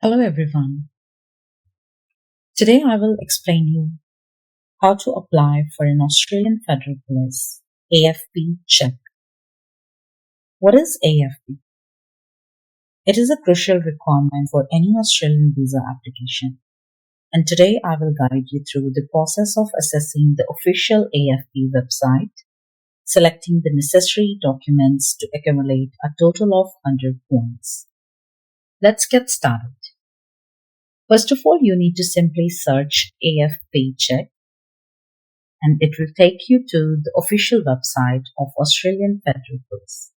Hello everyone. Today I will explain you how to apply for an Australian Federal Police AFP check. What is AFP? It is a crucial requirement for any Australian visa application. And today I will guide you through the process of assessing the official AFP website, selecting the necessary documents to accumulate a total of 100 points. Let's get started. First of all, you need to simply search AFP Check and it will take you to the official website of Australian Federal Police.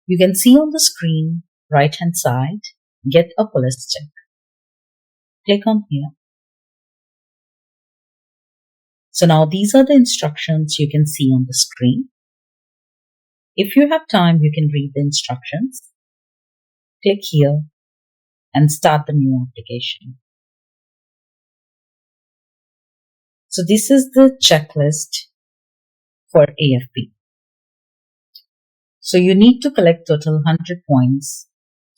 You can see on the screen, right hand side, Get a Police Check. Click on here. So now these are the instructions you can see on the screen. If you have time, you can read the instructions. Click here and start the new application. So this is the checklist for AFP. So you need to collect total 100 points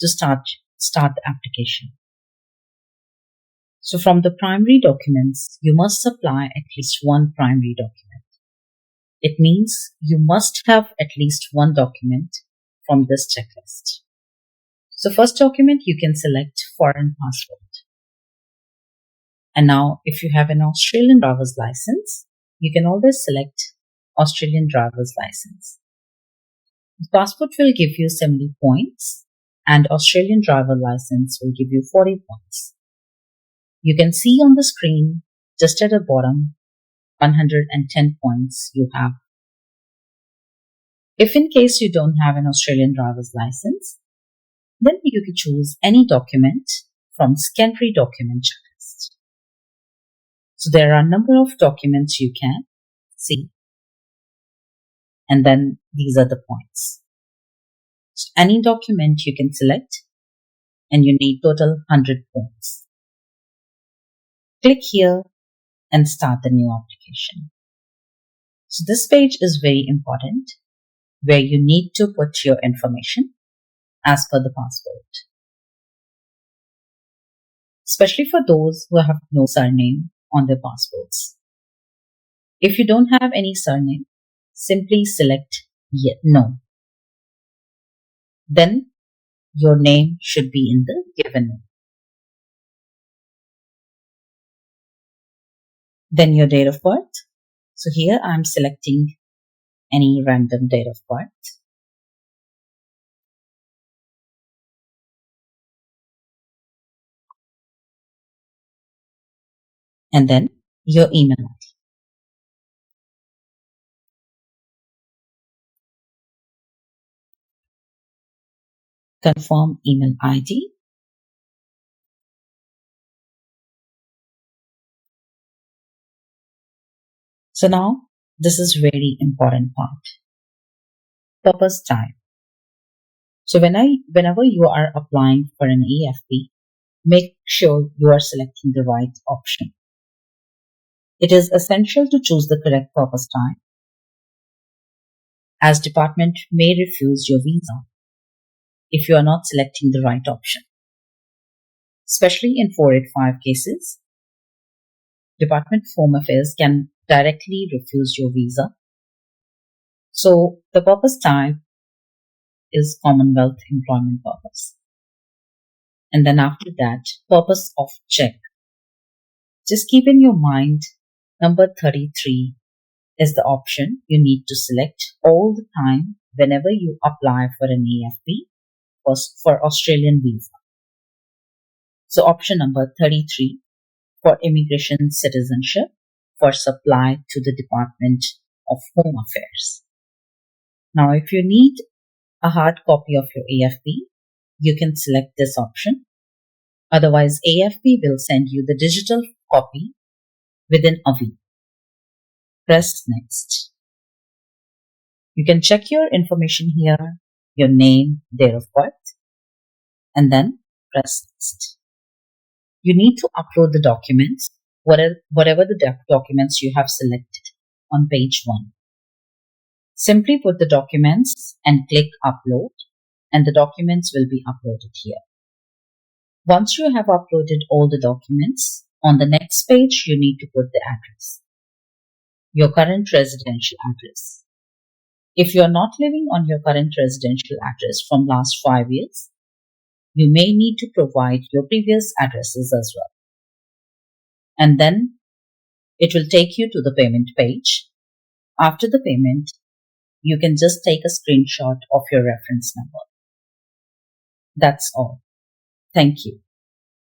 to start the application. So from the primary documents, you must supply at least one primary document. It means you must have at least one document from this checklist. So first document, you can select foreign passport. And now if you have an Australian driver's license, you can always select Australian driver's license. The passport will give you 70 points and Australian driver license will give you 40 points. You can see on the screen, just at the bottom, 110 points you have. If in case you don't have an Australian driver's license, then you can choose any document from secondary document checklist. So there are a number of documents you can see. And then these are the points. So any document you can select and you need total 100 points. Click here and start the new application. So this page is very important where you need to put your information as per the passport. Especially for those who have no surname on their passports. If you don't have any surname, simply select no. Then your name should be in the given name. Then your date of birth. So here I'm selecting any random date of birth. And then your email ID. Confirm email ID. So now this is very important part. Purpose type. So whenever you are applying for an AFP, make sure you are selecting the right option. It is essential to choose the correct purpose type, as department may refuse your visa if you are not selecting the right option. Especially in 485 cases, Department of Home Affairs can directly refuse your visa. So the purpose type is Commonwealth Employment Purpose. And then after that, purpose of check. Just keep in your mind, number 33 is the option you need to select all the time whenever you apply for an AFP for Australian visa. So option number 33 for immigration citizenship for supply to the Department of Home Affairs. Now, if you need a hard copy of your AFP, you can select this option. Otherwise, AFP will send you the digital copy within a week. Press next. You can check your information here, your name, date of birth, and then press next. You need to upload the documents, whatever the documents you have selected on page 1. Simply put the documents and click upload, and the documents will be uploaded here. Once you have uploaded all the documents, on the next page you need to put the address, your current residential address. If you are not living on your current residential address from last 5 years, you may need to provide your previous addresses as well. And then it will take you to the payment page. After the payment, you can just take a screenshot of your reference number. That's all. Thank you.